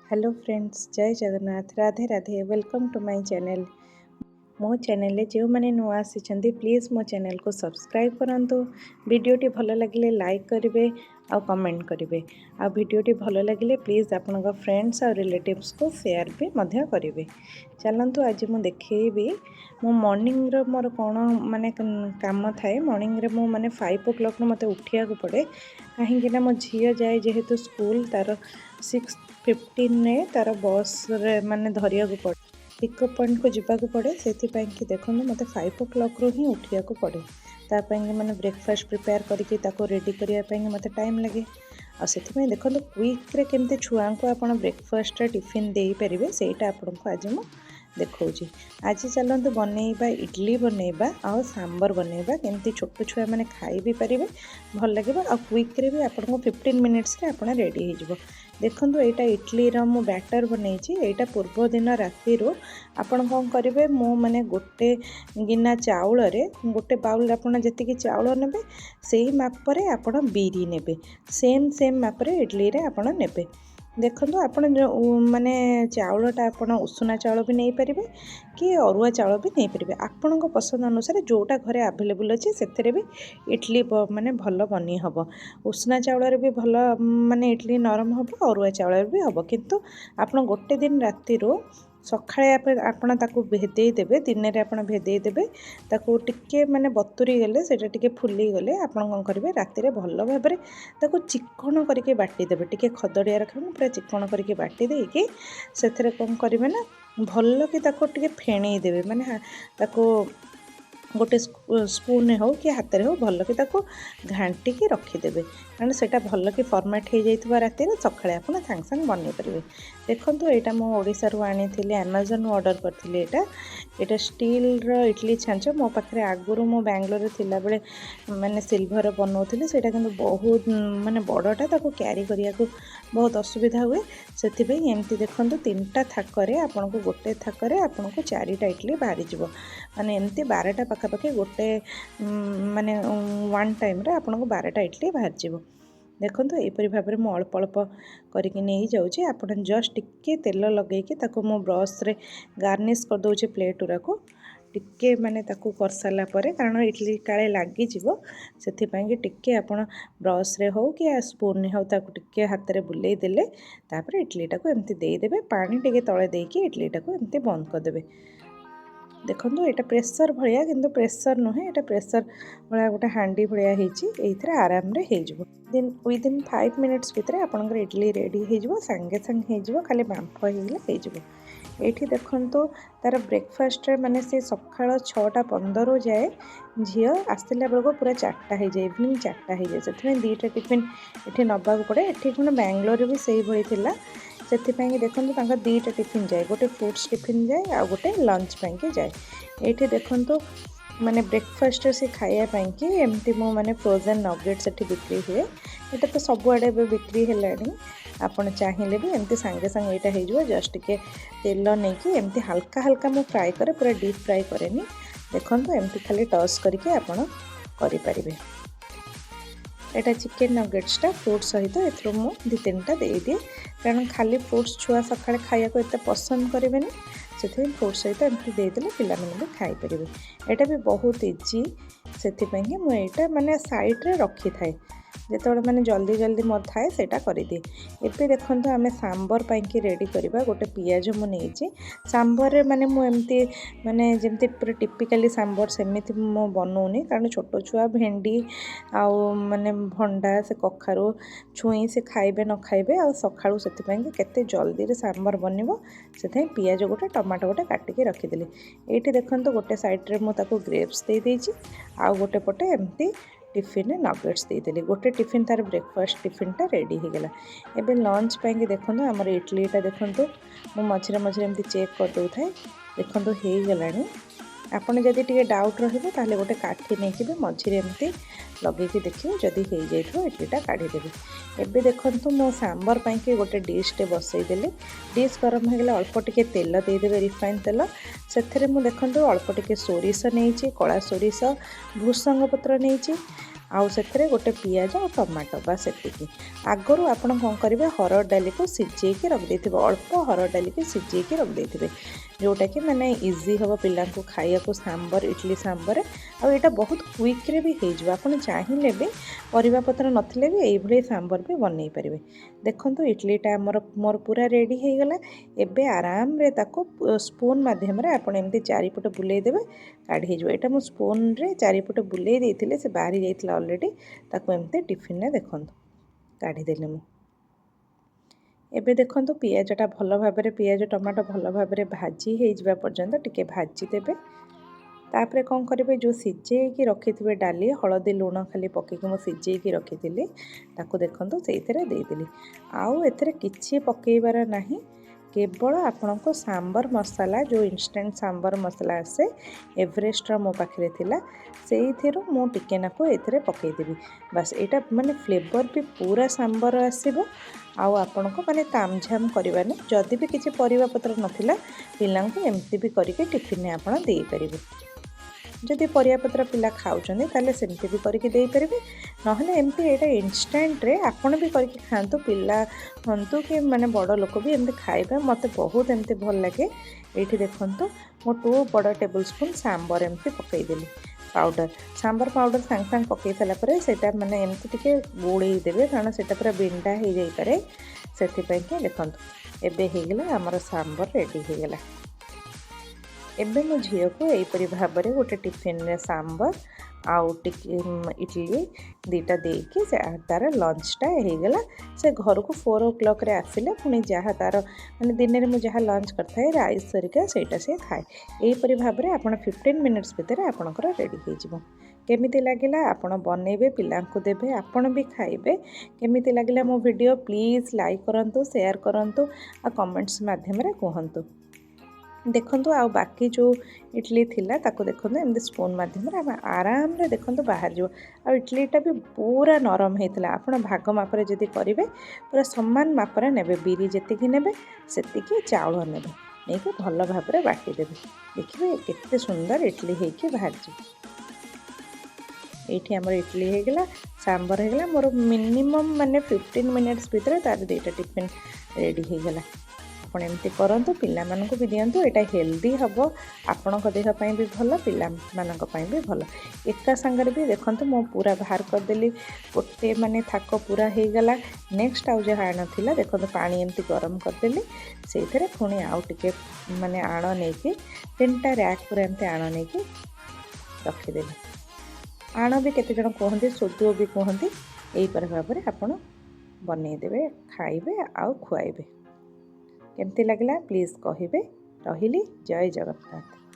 Hello friends, जय Jagannath, Radhe Radhe. Welcome to my channel. मो channel जो मैंने नुआ आसी प्लीज़ मो चैनल को सब्सक्राइब करंतु। वीडियोटी भल लगे लाइक करेंगे आ कमेंट करेंगे। आ वीडियोटी भल लगे प्लीज़ आपण फ्रेंड्स और रिलेटिव्स को शेयर भी मध्य करेंगे। चलतु आज मुझे देखी मो मॉर्निंग मोर कौन माने काम थाए। मॉर्निंग रे मो माने 5 o'clock मत उठिया को पड़े कहीं मो झील जाए जेहेतु स्कूल तार 6:15 तार बस रे माने धरिया को पड़े पिकअप पॉइंट को जावाक पड़े से देखो मत 5 o'clock रू ही उठिया को पड़े तापाई मैंने ब्रेकफास्ट प्रिपेयर करके रेडी करने मत टाइम लगे। से देखो क्विक रे केमती छुआ को आप ब्रेकफास्ट टिफिन दे पारे से आपको आज मुझे देखा। आज चलते बनइबा इडली बनइबा आ सांबर बनइबा केमती छोट छुआ मैंने खाई भी पारे भल लगे आ क्विक रे भी आपको 15 मिनिट्स रे आपन रेडी हो। देखो यहाँ इडली मु बैटर बनई यहाँ पूर्व दिन राति आपन कौन करेंगे मो माने गोटे गिना चाउल रे गोटे बाउल आपन जी चाउल ने से मापरे आपन बिरी ने सेम मापरे इडली रे आपन ने। देखो आप माने चाउलटा आपन उषुना चाउल भी नहीं पारे कि अरुआ चाउल भी नहीं पारे आपण पसंद अनुसार जोटा घरे अवेलेबल अच्छे से भी इडली माने भल बनी हम। उषुना चाउल भी भल माने इडली नरम हम अरुआ चाउल भी हम किंतु आपन गोटे दिन राति सकाळे आपण ताकू भेदेई देबे दिन में आप भेदेई देबे ताकू टिके माने बतुरी गले सेटा टिके फुली गले आपण कोन करिवे राति रे भल भाबरे ताकू चिकन करके बाटी देबे टिके खदड़िया रखबे पूरा चिकन करके बाटी देकी सेथरे कोन करिवे ना भल कि ताकू टिके फेणई देबे माने ताकू गोटे स्पून हो कि हाथ में हो भल कि घाटी की रखीदे कारण से भल कि फर्मेट हो जाए राति सकाଳେ आप सांगे सांगे बन पारे। देखो यहाँ मुझे आनी आमाजन ऑर्डर करी यहाँ स्टील इडली छांच मो पाखे आगुरी मो बैंगलोर थिला बेले माने सिल्वर बनाऊली से बहुत माने बड़टा ताको क्यारी करने को बहुत असुविधा हुए से एमती देखो 3टा थाकरे आपन को गोटे थाकरे आपन को 4टा इडली बाहरी जीव माने एमती 12टा पाखापाखि गोटे माने वन टाइम रे आपन को 12टा इडली बाहर जीव। देखो यहपरी भाव में अल्प अल्प करके नहीं जाऊँगी आपन जस्ट टिके तेल लगे मो ब्रश रे गार्निश कर दूचे प्लेट गुरा को टिके माने ताकू कर सारा पर कारण इडली काले लगी से टिके आपन ब्रश रे हो कि स्पून हो ताकू टिके हाथ रे बुले देले तापर इडलीटा को एमती देदेवे पानी टिके तले देकी इडलीटा को एमती बंद करदे। देखो यहाँ प्रेसर भाया किंतु प्रेसर नुहे यहाँ प्रेसर भाया गोटे हांडी भाया होती आराम रे हो विदिन 5 मिनिट्स भितर आपंकर इडली रेडी हो सांगे सांगे हो खाली बांफ हो। ये देखु तार ब्रेकफास्ट माने से सका 6:15 जाए झी आसला बेलू पूरा 4टा हो जाए इवनिंग 4टा हो जाए से 2टा टिफिन ये नवाक पड़े ये पुणी बैंगलोर भी से भाई से देखो 2टा टिफिन जाए गोटे फ्रूट्स टिफिन जाए आ गोटे लंच पे जाए। ये देखो माने ब्रेकफास्ट से खायापी कि एमती मो माने फ्रोजेन नगेट्स बिक्री हुए यहाँ तो सबुआड़े बिक्री है आपड़ चाहिए भी एमती सांगे सांगे यहाँ हो जस्ट टे तेल नहीं कि एमती हल्का हल्का मु फ्राए करे पूरा डीप फ्राए कैनि देखो एमती खाली टस करके आपड़ करें। यहाँ चिकेन नगेट्सटा फ्रूट सहित ए मुझे 2-3टा दे दिए कारण खाली फ्रूट्स छुआ सकाଳେ खाया को एत पसंद करेंगे से फ्रूट सहित एमती देदेले पिलाने भी खाईपर। यहाँ भी बहुत इजी से मुझे माने साइड रे रखी थाए जिते मैंने जल्दी जल्दी मोर थाए से करदिए। एबे देखो आम सांबर पाई रेडी करवा गोटे पियाज मुझे सांबर रे माने मुझे माने जमती पूरा टिपिकली सांबर सेमिति मो बनाऊनी कारण छोट छुआ भेंडी आउ माने भंडा से कखारू छुई से खाइबे न खाइबे आ सकाळू से केते जल्दी रे सांबर बनइबो से पियाज गोटे टमाटो गोटे काटिकी रखीदेली। ये देखो गोटे साइड रे मुझे ग्रेप्स दे देइछि आ गोटे पटे एमती टिफिन नगेट्स देदेली गोटे टिफिन तार ब्रेकफास्ट टिफिनटा रेडी हो गला। एबे लंच पाई देखो आमर इडलीटा देखो मु मझे मझे एमती चेक कर दो थाए देखो हो गला। आपन जदि टिके डाउट रहिबो ताले गोटे काठी नहीं कि मझे एमती लगे देखिए जदि हो जाइए इडलीटा काढ़ीदेवी। एबे देखो मो सांबर पाई गोटे डिशटे बसईदेली डिश गरम हो गला अल्प टिके तेल देदेवे रिफाइन तेल से देखो अल्प टिके सोरिष नहीं कला सोरिष भूसंग पत्र नहीं आउ से गोटे पियाज और टमाटो बस एतिकी। आगरू आपण कौन करेंगे हरड़ डाली को सिझेकी रखिदे अल्प हरड़ डाली को सिझेकी रखिदे जोटा कि मैंने इजी हम पिला खाया को सांबर इडली सांबर आईटा बहुत क्विक्रे भी हो आप चाहिए भी परिवा पत्र नथिले भी यही सांबर भी बनई पारे। देखो इडलीटा मोर पूरा रेडी हो गला। एबे आराम रे ताको स्पून मध्यम आप एमती चारिपट बुलेदेवे काढ़ी हो। यहाँ मुझे स्पून रे चारिपट बुले देते से बाहरी जाइए अलरेडी ताको एमती टिफिन रे देखो काढ़ीदेली मु। एबे देखो पियाजटा भल भाव पियाज टमाटो भल भाव भाजी हो पर्यंत टिके भाजी देबे। तापरे कौन करेंगे जो सिझेकी रखि डाली हलदी लुण खाली पकईकि मुझे सिझेकी रखी ताको देखो से देदेली। आउ एथरे किछि पकईबार नाही केवल आपण को सांबर मसाला जो इंस्टेंट सांबर मसाला आसे एवरेस्ट मो पाखे थिला से मु टिके नाको एथरे पकईदेवी बस। यहाँ माने फ्लेवर भी पूरा सांबर आसीबो आउ आपण को माने तामझाम करवानी। जदि भी किसी परिवा पत्र नथिला पिला एमती भी करके टिफिन में आपण दे परिबे। जदि परिवा पत्र पिला खाउछन्ते ताले सेमती भी करके दे परिबे नहले एमती एटा इंस्टेंट रे आपण भी करके खांतु पिला हंतु कि माने बड़ लोक भी एमती खाइबा मते बहुत एमती भल लागे। एठी देखंतु मो 2 बड़ टेबल स्पून सांबर एमती पकई देली पाउडर सांबर पाउडर सांग सांग पकई सारा पर सेटा माने एमती टिके गोड़े देबे कारण सेटा पूरा बिंडा हो जाई पारे से देखंतु एबे हो गला हमर सांबर रेडी हो गला। एबे मो झील को यहीपरी भाव में गोटे टिफिन रे सांबर आउ इडली दीटा देकी से तार लंचटा होगला। से घर को 4 o'clock रे आसिले पुणी जहाँ तार माने दिन में मुझे जहाँ लंच करता राइस सरिका सेटा से खाए। यहीपरी भाव में आप 15 मिनिट्स भितर आपणकर रेडी हो। केमिति लागिला आपण बनइबे पिलांकु देबे आपण भी खाइबे। केमिति लागिला मो वीडियो प्लीज लाइक करंतु शेयर करंतु आ कमेंट्स माध्यम रे कहंतु। देखंतु आ बाकी जो इडली थिला ताको देखंतु एमती स्पून माध्यम रे आराम रे देखंतु बाहर जो आ इडलीटा भी पूरा नरम हेतिला। आपण भाग मापरे जदि करिवे पूरा समान मापरे नेबे बिरी जेतिकी नेबे सेतिकी चाउल नेबे नेके भल भाव रे बाटी देबे। देखिबे केते सुंदर इडली हेकी बाहर जी। एठी हमर इडली हो गला सांबर हो गला मोर मिनिमम माने 15 मिनिट्स भितर तार दुईटा टिफिन रेडी हो गला। आपण एमती करंतु पिला मानकु भी दियंतु एटा हेल्दी हबो आपणक देह पई भी भल पिला मानक पई भी भल। एका संगर भी देखंतु मो पूरा बाहर कर देली गोटे माने थाक पूरा हो गला। नेक्स्ट आउ जहा आण थिला देखंतु पानी एमती गरम कर देली सेथरे पुणी आउ टिके माने आण नेकी 3टा रैक पूरा एमती आण नेकी रखी देली। आण भी केते जण कहंती सोदुओ भी कहंती एही पर भाव में आपण बनै देबे खाइबे आउ खुआइबे। केमती लगला प्लीज कहिबे। रहिली जय जगन्नाथ।